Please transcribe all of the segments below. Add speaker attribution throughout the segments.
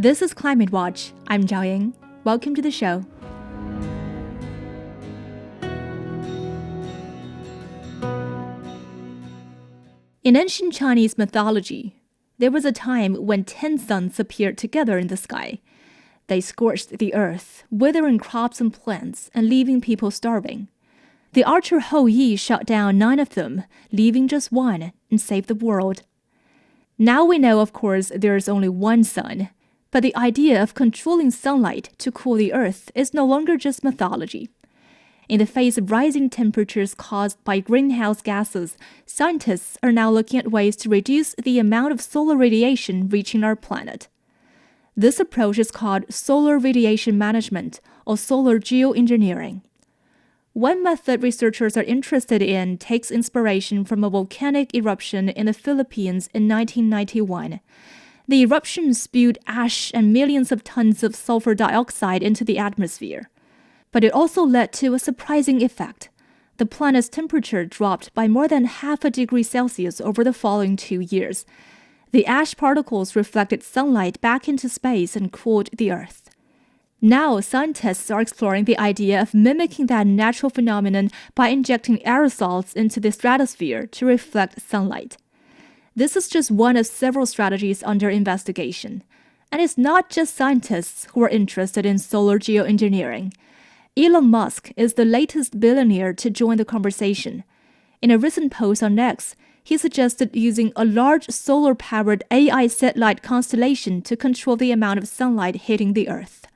Speaker 1: This is Climate Watch. I'm Zhao Ying. Welcome to the show. In ancient Chinese mythology, there was a time when 10 suns appeared together in the sky. They scorched the earth, withering crops and plants, and leaving people starving. The archer Zhao Ying shot down 9 of them, leaving just one, and saved the world. Now we know, of course, there is only one sun, but the idea of controlling sunlight to cool the earth is no longer just mythology. In the face of rising temperatures caused by greenhouse gases, scientists are now looking at ways to reduce the amount of solar radiation reaching our planet. This approach is called solar radiation management, or solar geoengineering. One method researchers are interested in takes inspiration from a volcanic eruption in the Philippines in 1991. The eruption spewed ash and millions of tons of sulfur dioxide into the atmosphere. But it also led to a surprising effect. The planet's temperature dropped by more than half a degree Celsius over the following 2 years. The ash particles reflected sunlight back into space and cooled the Earth. Now, scientists are exploring the idea of mimicking that natural phenomenon by injecting aerosols into the stratosphere to reflect sunlight. This is just one of several strategies under investigation. And it's not just scientists who are interested in solar geoengineering. Elon Musk is the latest billionaire to join the conversation. In a recent post on X, he suggested using a large solar-powered AI satellite constellation to control the amount of sunlight hitting the Earth.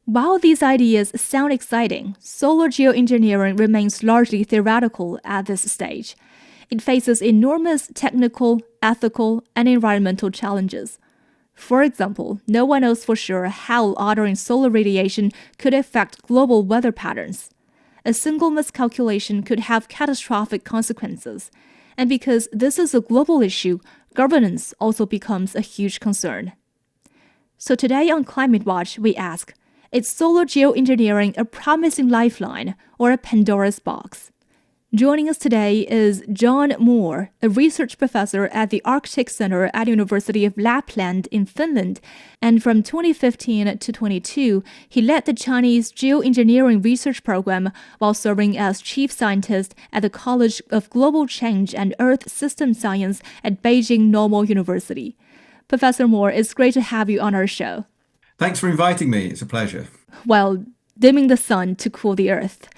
Speaker 1: While these ideas sound exciting, solar geoengineering remains largely theoretical at this stage. It faces enormous technical, ethical, and environmental challenges. For example, no one knows for sure how altering solar radiation could affect global weather patterns. A single miscalculation could have catastrophic consequences. And because this is a global issue, governance also becomes a huge concern. So today on Climate Watch, we ask, is solar geoengineering a promising lifeline or a Pandora's box? Joining us today is John Moore, a research professor at the Arctic Center at the University of Lapland in Finland, and from 2015 to 22, he led the Chinese geoengineering research program while serving as chief scientist at the College of Global Change and Earth System Science at Beijing Normal University. Professor Moore, it's great to have you on our show.
Speaker 2: Thanks for inviting me. It's a pleasure.
Speaker 1: Well, dimming the sun to cool the earth.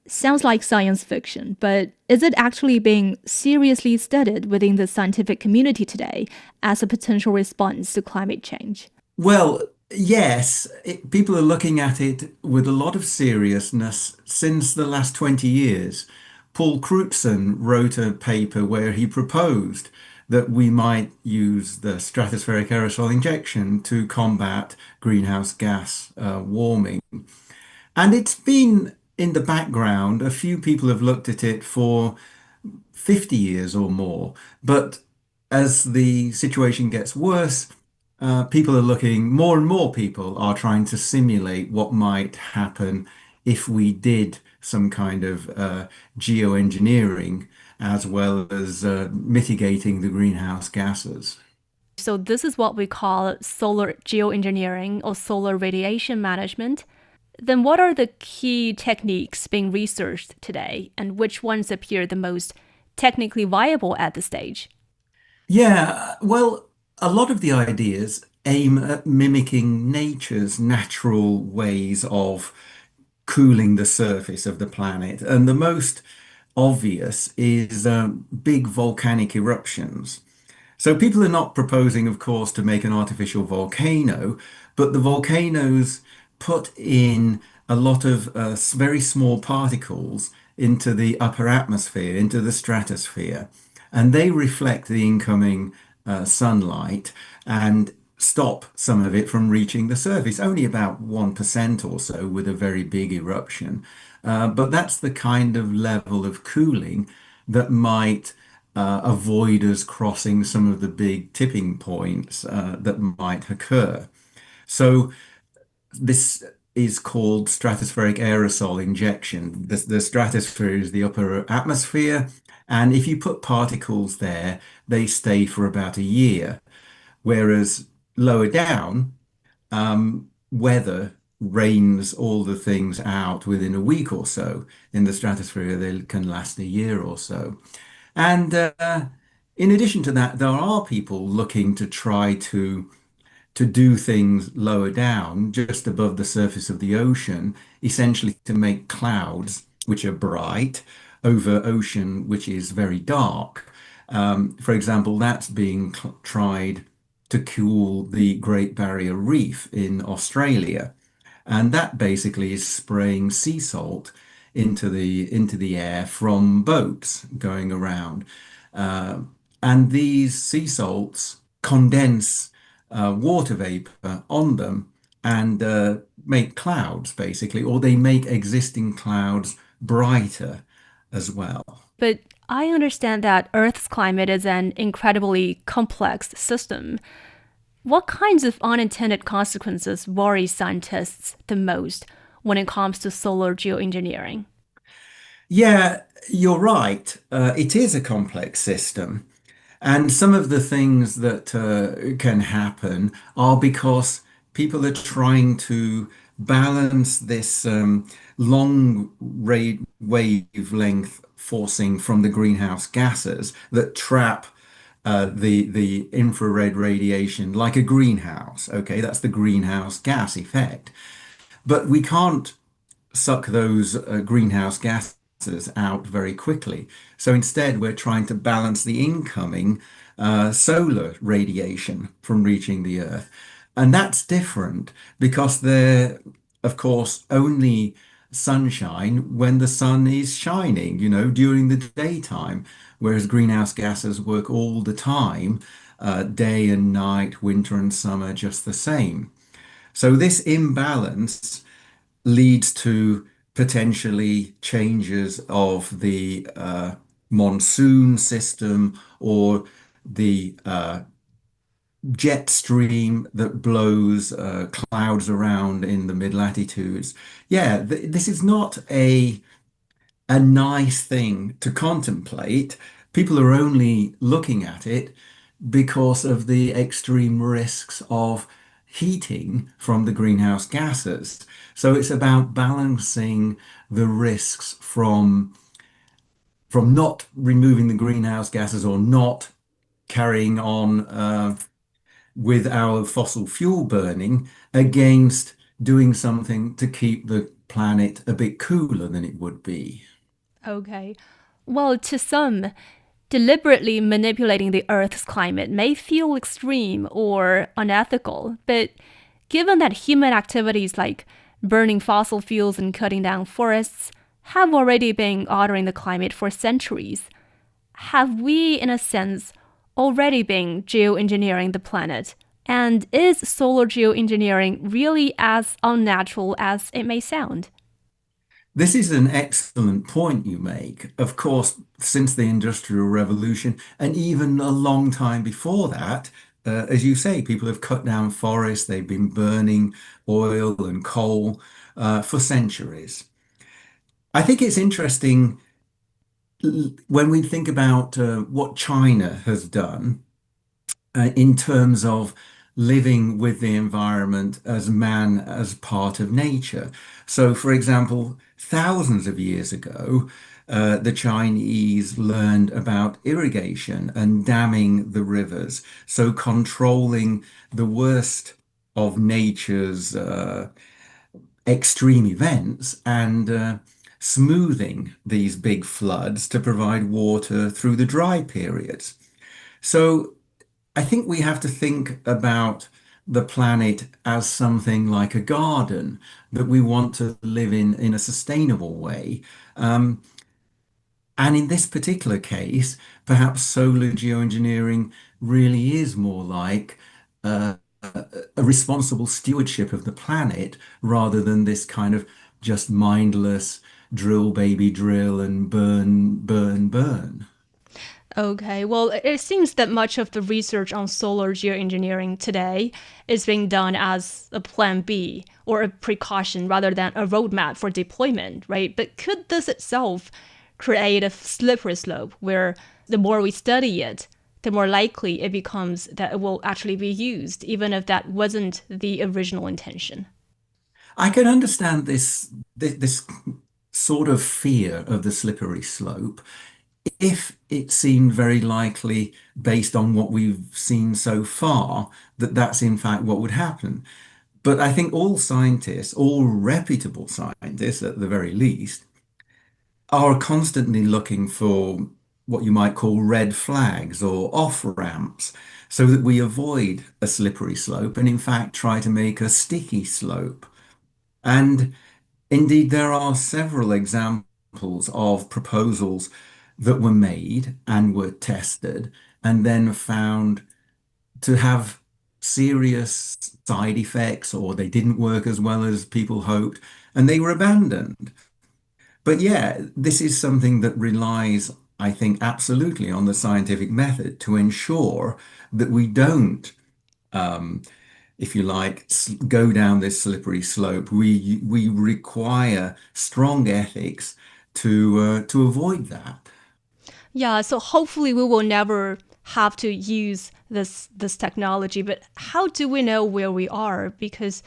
Speaker 1: Sounds like science fiction, but is it actually being seriously studied within the scientific community today as a potential response to climate change?
Speaker 2: Well, yes, people are looking at it with a lot of seriousness since the last 20 years. Paul Crutzen wrote a paper where he proposed that we might use the stratospheric aerosol injection to combat greenhouse gas warming. And it's been in the background. A few people have looked at it for 50 years or more. But as the situation gets worse, people are looking, more and more people are trying to simulate what might happen if we did some kind of geoengineering as well as mitigating the greenhouse gases.
Speaker 1: So this is what we call solar geoengineering or solar radiation management. Then what are the key techniques being researched today, and which ones appear the most technically viable at this stage?
Speaker 2: Yeah, well, a lot of the ideas aim at mimicking nature's natural ways of cooling the surface of the planet. And the most obvious is big volcanic eruptions. So people are not proposing, of course, to make an artificial volcano, but the volcanoes put in a lot of very small particles into the upper atmosphere, into the stratosphere, and they reflect the incoming sunlight and stop some of it from reaching the surface, only about 1% or so with a very big eruption. But that's the kind of level of cooling that might avoid us crossing some of the big tipping points that might occur. So this is called stratospheric aerosol injection. The stratosphere is the upper atmosphere, and if you put particles there, they stay for about a year. Whereas lower down, weather rains all the things out within a week or so. In the stratosphere, they can last a year or so. And in addition to that, there are people looking to try to do things lower down, just above the surface of the ocean, essentially to make clouds which are bright over ocean which is very dark. For example, that's being tried to cool the Great Barrier Reef in Australia. And that basically is spraying sea salt into the air from boats going around. Uh, and these sea salts condense water vapor on them and make clouds, basically, or they make existing clouds brighter as well.
Speaker 1: But I understand that Earth's climate is an incredibly complex system. What kinds of unintended consequences worry scientists the most when it comes to solar geoengineering?
Speaker 2: Yeah, you're right. It is a complex system. And some of the things that can happen are because people are trying to balance this long wavelength forcing from the greenhouse gases that trap the infrared radiation like a greenhouse. Okay, that's the greenhouse gas effect. But we can't suck those greenhouse gases out very quickly. So instead, we're trying to balance the incoming solar radiation from reaching the Earth. And that's different because they're, of course, only sunshine when the sun is shining, during the daytime, whereas greenhouse gases work all the time, day and night, winter and summer, just the same. So this imbalance leads to potentially changes of the monsoon system or the jet stream that blows clouds around in the mid latitudes. Yeah, this is not a nice thing to contemplate. People are only looking at it because of the extreme risks of heating from the greenhouse gases. So it's about balancing the risks from not removing the greenhouse gases or not carrying on with our fossil fuel burning against doing something to keep the planet a bit cooler than it would be.
Speaker 1: Okay. Well, to some, deliberately manipulating the Earth's climate may feel extreme or unethical, but given that human activities like burning fossil fuels and cutting down forests have already been altering the climate for centuries, have we, in a sense, already been geoengineering the planet? And is solar geoengineering really as unnatural as it may sound?
Speaker 2: This is an excellent point you make. Of course, since the Industrial Revolution, and even a long time before that, as you say, people have cut down forests, they've been burning oil and coal for centuries. I think it's interesting when we think about what China has done in terms of living with the environment as man as part of nature. So, for example, thousands of years ago, the Chinese learned about irrigation and damming the rivers, so controlling the worst of nature's extreme events and smoothing these big floods to provide water through the dry periods. So I think we have to think about the planet as something like a garden that we want to live in a sustainable way. Um, and in this particular case, perhaps solar geoengineering really is more like a responsible stewardship of the planet rather than this kind of just mindless drill, baby, drill and burn, burn, burn.
Speaker 1: Okay, well, it seems that much of the research on solar geoengineering today is being done as a plan B or a precaution rather than a roadmap for deployment, right? But could this itself create a slippery slope where the more we study it, the more likely it becomes that it will actually be used, even if that wasn't the original intention.
Speaker 2: I can understand this sort of fear of the slippery slope if it seemed very likely, based on what we've seen so far, that that's in fact what would happen. But I think all scientists, all reputable scientists at the very least, are constantly looking for what you might call red flags or off ramps so that we avoid a slippery slope and in fact try to make a sticky slope. And indeed, there are several examples of proposals that were made and were tested and then found to have serious side effects, or they didn't work as well as people hoped, and they were abandoned. But yeah, this is something that relies, I think, absolutely on the scientific method to ensure that we don't, if you like, go down this slippery slope. We require strong ethics to avoid that.
Speaker 1: Yeah, so hopefully we will never have to use this technology, but how do we know where we are? Because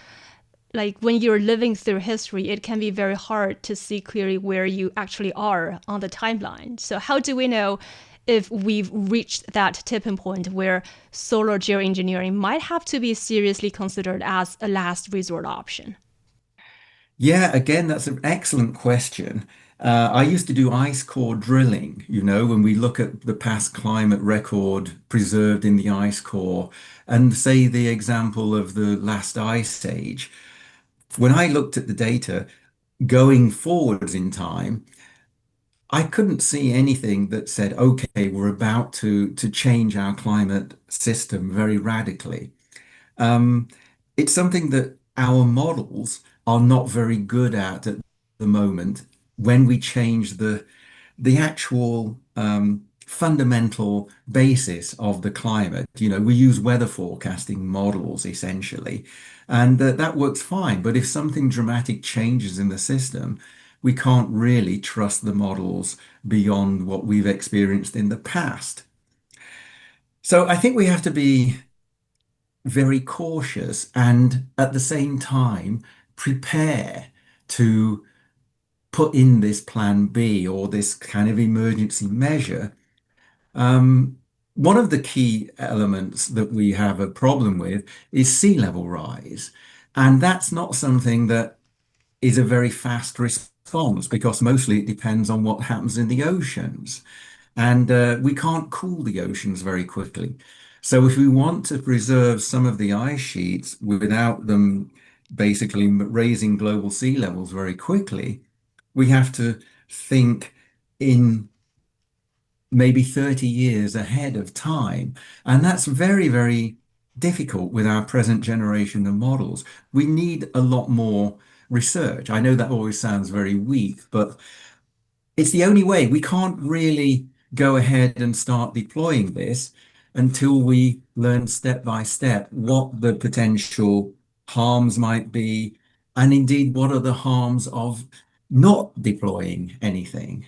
Speaker 1: like when you're living through history, it can be very hard to see clearly where you actually are on the timeline. So how do we know if we've reached that tipping point where solar geoengineering might have to be seriously considered as a last resort option?
Speaker 2: Yeah, again, that's an excellent question. I used to do ice core drilling, when we look at the past climate record preserved in the ice core and say the example of the last ice age. When I looked at the data going forwards in time, I couldn't see anything that said, okay, we're about to change our climate system very radically. Um, it's something that our models are not very good at the moment when we change the actual fundamental basis of the climate. We use weather forecasting models essentially, and that works fine. But if something dramatic changes in the system, we can't really trust the models beyond what we've experienced in the past. So I think we have to be very cautious and at the same time prepare to put in this plan B or this kind of emergency measure. Um, One of the key elements that we have a problem with is sea level rise. And that's not something that is a very fast response because mostly it depends on what happens in the oceans. And we can't cool the oceans very quickly. So if we want to preserve some of the ice sheets without them basically raising global sea levels very quickly, we have to think in maybe 30 years ahead of time. And that's very, very difficult with our present generation of models. We need a lot more research. I know that always sounds very weak, but it's the only way. We can't really go ahead and start deploying this until we learn step by step what the potential harms might be, and indeed what are the harms of not deploying anything.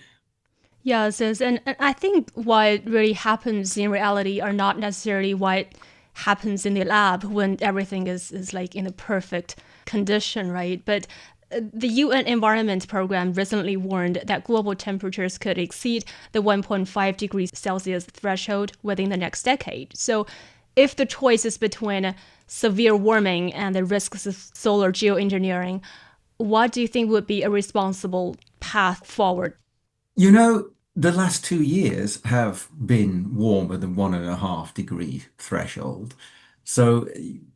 Speaker 1: Yes, yes. And I think what really happens in reality are not necessarily what happens in the lab when everything is like in a perfect condition, right? But the UN Environment Program recently warned that global temperatures could exceed the 1.5 degrees Celsius threshold within the next decade. So if the choice is between severe warming and the risks of solar geoengineering, what do you think would be a responsible path forward?
Speaker 2: The last 2 years have been warmer than 1.5 degree threshold. So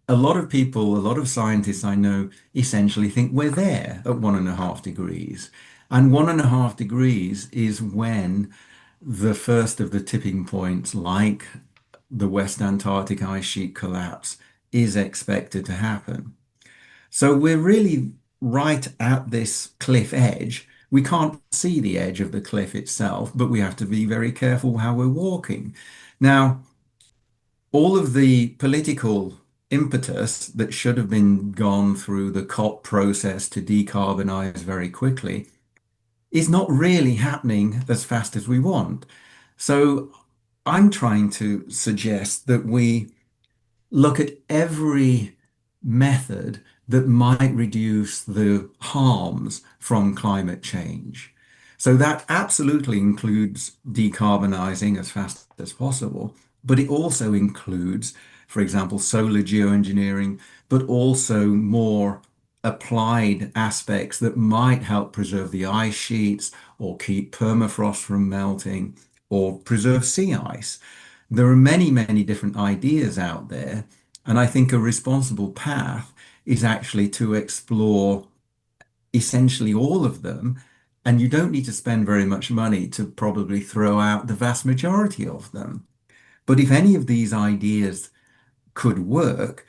Speaker 2: a lot of people, a lot of scientists I know essentially think we're there at 1.5 degrees. And 1.5 degrees is when the first of the tipping points, like the West Antarctic ice sheet collapse, is expected to happen. So we're really right at this cliff edge. We can't see the edge of the cliff itself, but we have to be very careful how we're walking. Now, all of the political impetus that should have been gone through the COP process to decarbonize very quickly is not really happening as fast as we want. So I'm trying to suggest that we look at every method that might reduce the harms from climate change. So that absolutely includes decarbonizing as fast as possible, but it also includes, for example, solar geoengineering, but also more applied aspects that might help preserve the ice sheets or keep permafrost from melting or preserve sea ice. There are many, many different ideas out there, and I think a responsible path is actually to explore essentially all of them. And you don't need to spend very much money to probably throw out the vast majority of them. But if any of these ideas could work,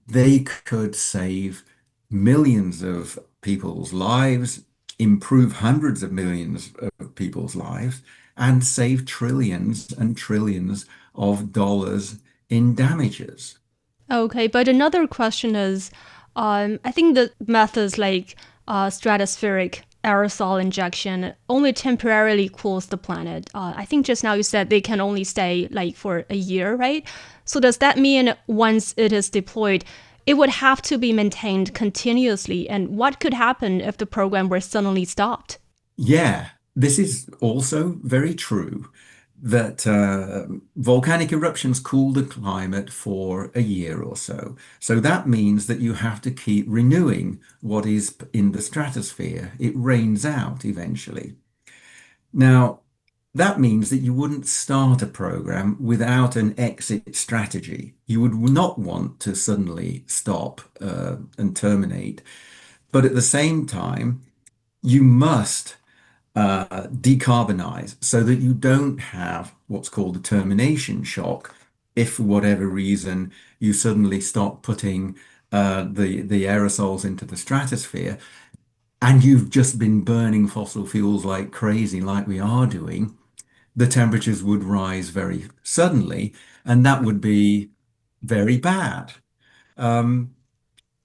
Speaker 2: they could save millions of people's lives, improve hundreds of millions of people's lives, and save trillions and trillions of dollars in damages.
Speaker 3: Okay, but another question is, I think the methods like stratospheric aerosol injection only temporarily cools the planet. I think just now you said they can only stay like for a year, right? So does that mean once it is deployed, it would have to be maintained continuously? And what could happen if the program were suddenly stopped?
Speaker 2: Yeah, this is also very true that volcanic eruptions cool the climate for a year or so. So that means that you have to keep renewing what is in the stratosphere. It rains out eventually. Now, that means that you wouldn't start a program without an exit strategy. You would not want to suddenly stop and terminate. But at the same time, you must decarbonize so that you don't have what's called a termination shock if for whatever reason you suddenly stop putting the aerosols into the stratosphere and you've just been burning fossil fuels like crazy, like we are doing, the temperatures would rise very suddenly, and that would be very bad. Um,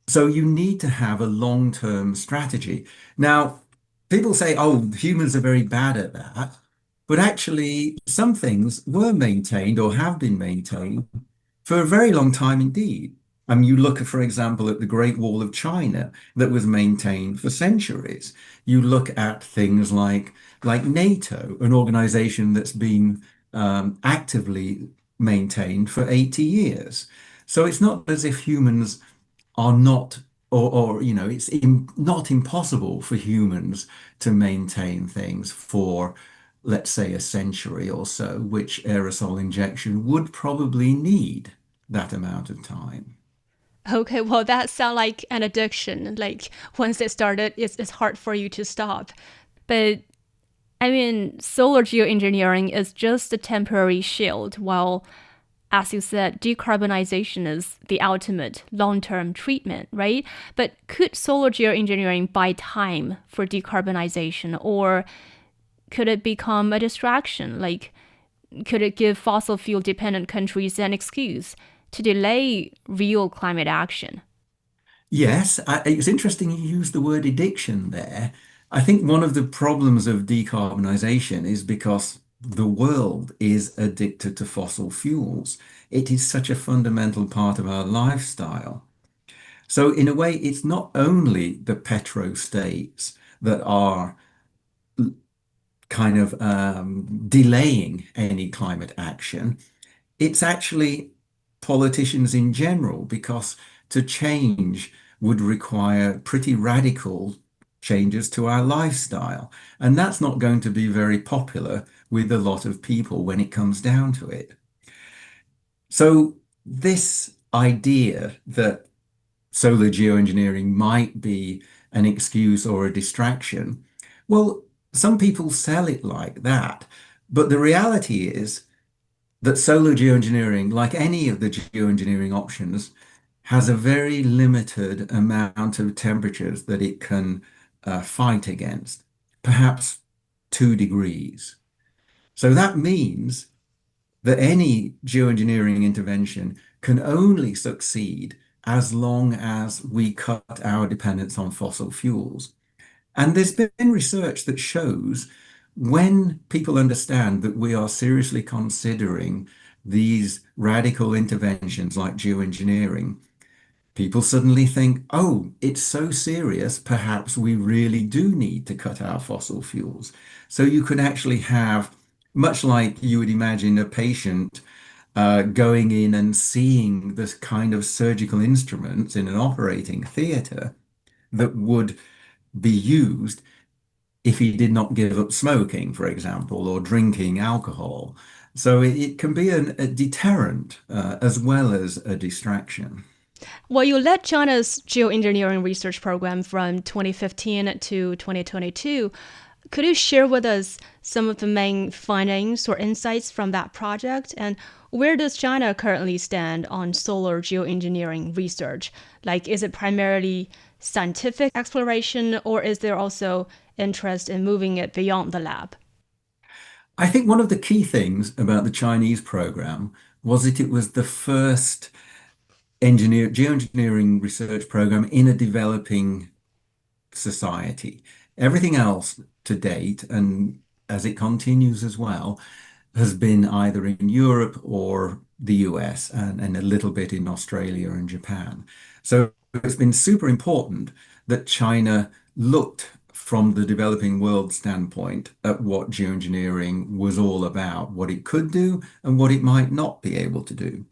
Speaker 2: so you need to have a long-term strategy. Now, people say, oh, humans are very bad at that. But actually, some things were maintained or have been maintained for a very long time indeed. I mean, you look, for example, at the Great Wall of China that was maintained for centuries. You look at things like NATO, an organization that's been actively maintained for 80 years. So it's not as if humans are not, or it's not impossible for humans to maintain things for, let's say, a century or so, which aerosol injection would probably need that amount of time.
Speaker 3: Okay, well, that sounds like an addiction. Like once it started, it's hard for you to stop. But I mean, solar geoengineering is just a temporary shield, while, as you said, decarbonization is the ultimate long term treatment, right? But could solar geoengineering buy time for decarbonization, or could it become a distraction? Like, could it give fossil fuel dependent countries an excuse to delay real climate action?
Speaker 2: Yes, it's interesting you use the word addiction there. I think one of the problems of decarbonisation is because the world is addicted to fossil fuels. It is such a fundamental part of our lifestyle. So, in a way, it's not only the petrostates that are kind of delaying any climate action. It's actually politicians in general, because to change would require pretty radical changes to our lifestyle. And that's not going to be very popular with a lot of people when it comes down to it. So, this idea that solar geoengineering might be an excuse or a distraction, well, some people sell it like that. But the reality is that solar geoengineering, like any of the geoengineering options, has a very limited amount of temperatures that it can fight against, perhaps 2 degrees. So that means that any geoengineering intervention can only succeed as long as we cut our dependence on fossil fuels. And there's been research that shows when people understand that we are seriously considering these radical interventions like geoengineering, people suddenly think, oh, it's so serious, perhaps we really do need to cut our fossil fuels. So you could actually have, much like you would imagine a patient going in and seeing this kind of surgical instruments in an operating theatre that would be used if he did not give up smoking, for example, or drinking alcohol. So it can be a deterrent as well as a distraction.
Speaker 3: Well, you led China's geoengineering research program from 2015 to 2022. Could you share with us some of the main findings or insights from that project? And where does China currently stand on solar geoengineering research? Like, is it primarily scientific exploration, or is there also interest in moving it beyond the lab?
Speaker 2: I think one of the key things about the Chinese program was that it was the first geoengineering research program in a developing society. Everything else to date, and as it continues as well, has been either in Europe or the US and a little bit in Australia and Japan. So it's been super important that China looked from the developing world standpoint at what geoengineering was all about, what it could do and what it might not be able to do.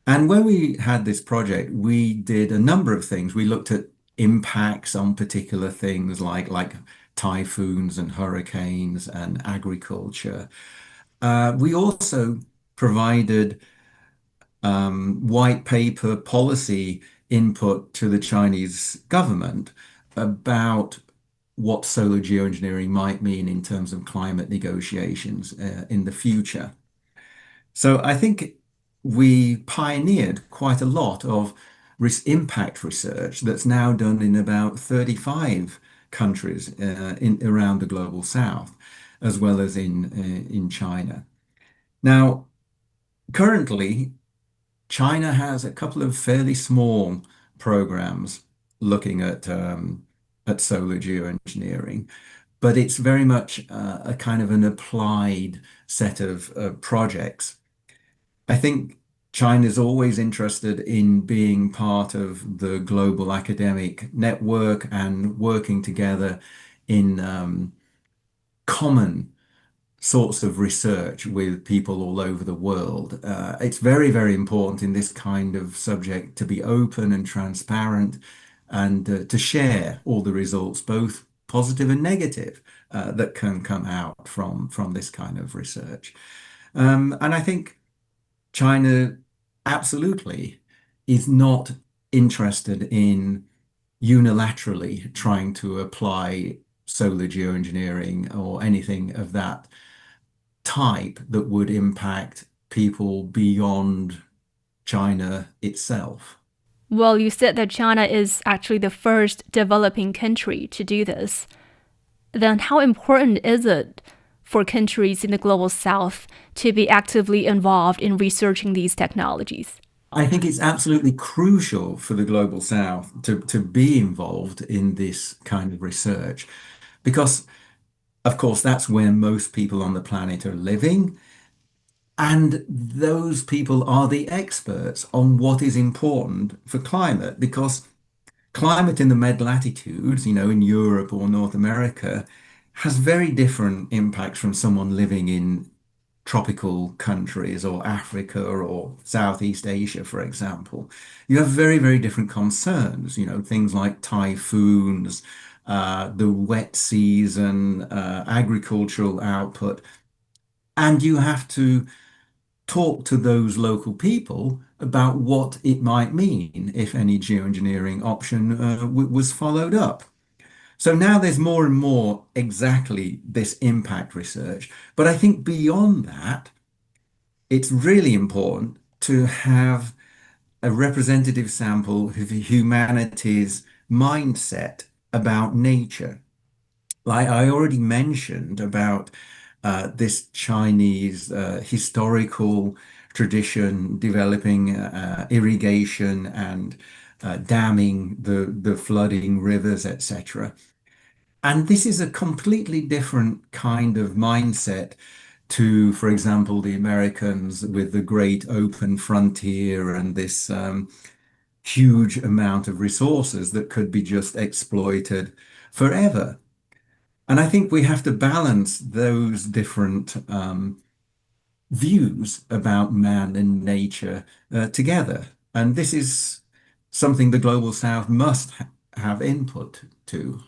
Speaker 2: And when we had this project, we did a number of things. We looked at impacts on particular things like typhoons and hurricanes and agriculture. We also provided white paper policy input to the Chinese government about what solar geoengineering might mean in terms of climate negotiations in the future. So I think we pioneered quite a lot of impact research that's now done in about 35 countries around the global south, as well as in China. Now, currently, China has a couple of fairly small programs looking at solar geoengineering, but it's very much a kind of an applied set of projects. I think China's always interested in being part of the global academic network and working together in common sorts of research with people all over the world. It's very, very important in this kind of subject to be open and transparent and to share all the results, both positive and negative, that can come out from this kind of research. And I think China absolutely is not interested in unilaterally trying to apply solar geoengineering or anything of that type that would impact people beyond China itself.
Speaker 3: Well, you said that China is actually the first developing country to do this. Then how important is it for countries in the global south to be actively involved in researching these technologies?
Speaker 2: I think it's absolutely crucial for the global south to be involved in this kind of research because, of course, that's where most people on the planet are living. And those people are the experts on what is important for climate because climate in the mid latitudes, in Europe or North America, has very different impacts from someone living in tropical countries or Africa or Southeast Asia, for example. You have very, very different concerns, things like typhoons, the wet season, agricultural output. And you have to talk to those local people about what it might mean if any geoengineering option was followed up. So now there's more and more exactly this impact research. But I think beyond that, it's really important to have a representative sample of humanity's mindset about nature. Like I already mentioned about this Chinese historical tradition developing irrigation and damming the flooding rivers, etc. And this is a completely different kind of mindset to, for example, the Americans with the great open frontier and this huge amount of resources that could be just exploited forever. And I think we have to balance those different views about man and nature together. And this is something the Global South must have input to.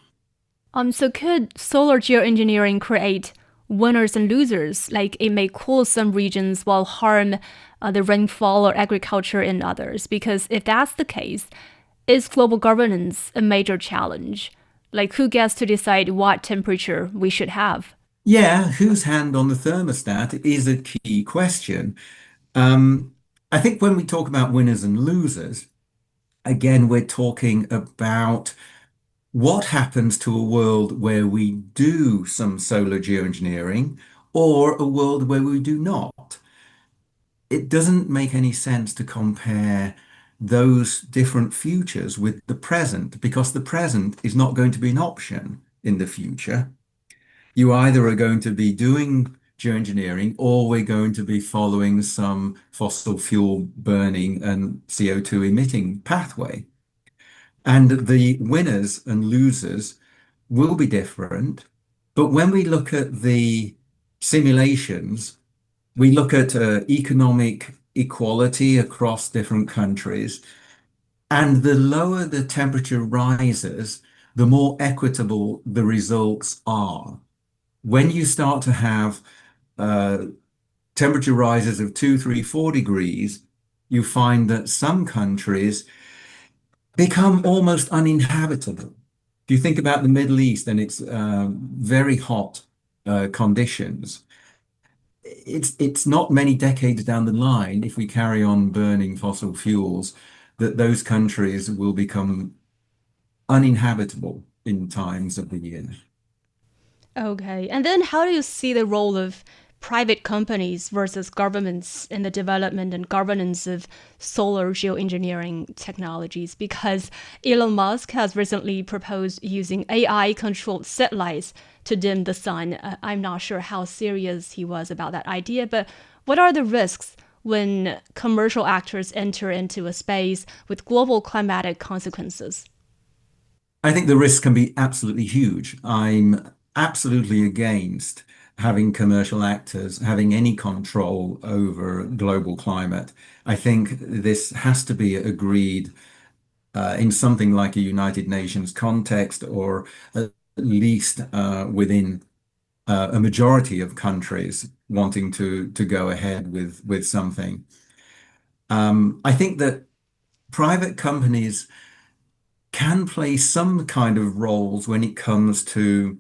Speaker 3: So could solar geoengineering create winners and losers? Like it may cool some regions while harm the rainfall or agriculture in others. Because if that's the case, is global governance a major challenge? Like who gets to decide what temperature we should have?
Speaker 2: Yeah, whose hand on the thermostat is a key question. Um, I think when we talk about winners and losers, again, we're talking about what happens to a world where we do some solar geoengineering or a world where we do not. It doesn't make any sense to compare those different futures with the present because the present is not going to be an option in the future. You either are going to be doing geoengineering or we're going to be following some fossil fuel burning and CO2 emitting pathway. And the winners and losers will be different. But when we look at the simulations, we look at economic equality across different countries. And the lower the temperature rises, the more equitable the results are. When you start to have uh, temperature rises of 2, 3, 4 degrees, you find that some countries become almost uninhabitable. If you think about the Middle East and its very hot conditions, it's not many decades down the line, if we carry on burning fossil fuels, that those countries will become uninhabitable in times of the year.
Speaker 3: Okay. And then how do you see the role of private companies versus governments in the development and governance of solar geoengineering technologies? Because Elon Musk has recently proposed using AI controlled satellites to dim the sun. I'm not sure how serious he was about that idea, but what are the risks when commercial actors enter into a space with global climatic consequences?
Speaker 2: I think the risks can be absolutely huge. I'm absolutely against having commercial actors having any control over global climate. I think this has to be agreed in something like a United Nations context, or at least within a majority of countries wanting to go ahead with something. I think that private companies can play some kind of roles when it comes to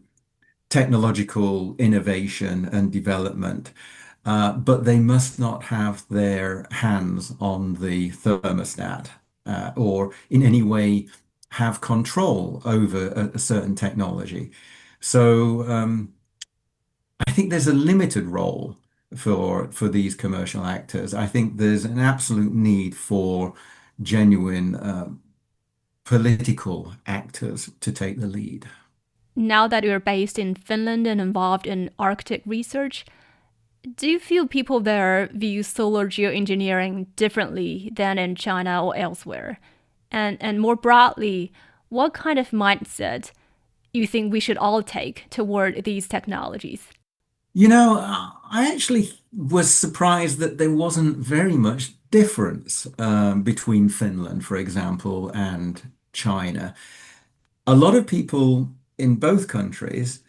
Speaker 2: technological innovation and development, but they must not have their hands on the thermostat or in any way have control over a certain technology. So I think there's a limited role for these commercial actors. I think there's an absolute need for genuine political actors to take the lead.
Speaker 3: Now that you're based in Finland and involved in Arctic research, do you feel people there view solar geoengineering differently than in China or elsewhere? And more broadly, what kind of mindset you think we should all take toward these technologies?
Speaker 2: I actually was surprised that there wasn't very much difference between Finland, for example, and China. A lot of people in both countries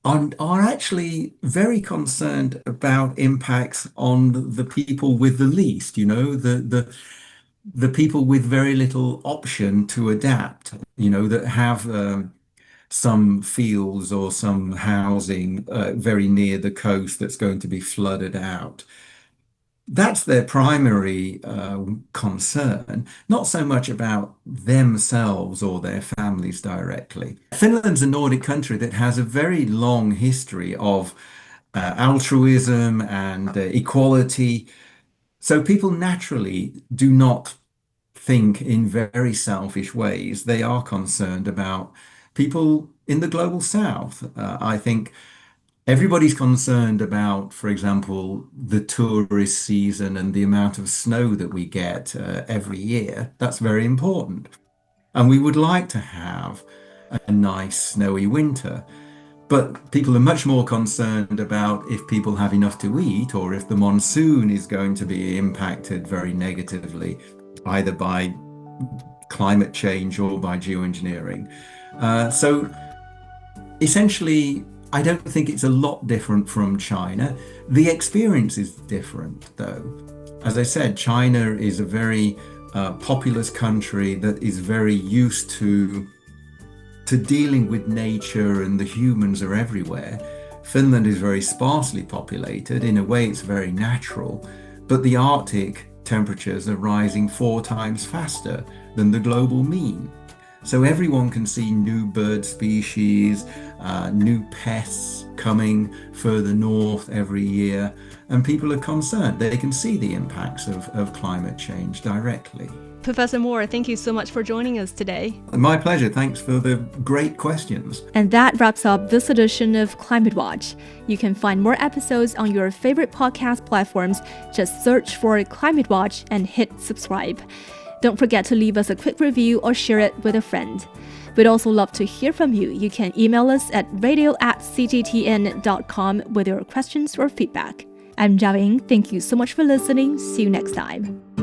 Speaker 2: are actually very concerned about impacts on the people with the least, the people with very little option to adapt, that have some fields or some housing very near the coast that's going to be flooded out. That's their primary concern, not so much about themselves or their families directly. Finland's a Nordic country that has a very long history of altruism and equality. So people naturally do not think in very selfish ways. They are concerned about people in the global south. I think everybody's concerned about, for example, the tourist season and the amount of snow that we get every year. That's very important. And we would like to have a nice snowy winter. But people are much more concerned about if people have enough to eat or if the monsoon is going to be impacted very negatively, either by climate change or by geoengineering. So essentially, I don't think it's a lot different from China. The experience is different, though. As I said, China is a very populous country that is very used to dealing with nature, and the humans are everywhere. Finland is very sparsely populated. In a way, it's very natural, but the Arctic temperatures are rising 4 times faster than the global mean. So everyone can see new bird species, new pests coming further north every year, and people are concerned. They can see the impacts of climate change directly.
Speaker 3: Professor Moore, thank you so much for joining us today.
Speaker 2: My pleasure. Thanks for the great questions.
Speaker 1: And that wraps up this edition of Climate Watch. You can find more episodes on your favorite podcast platforms. Just search for Climate Watch and hit subscribe. Don't forget to leave us a quick review or share it with a friend. We'd also love to hear from you. You can email us at radio@cgtn.com with your questions or feedback. I'm Zhao Ying. Thank you so much for listening. See you next time.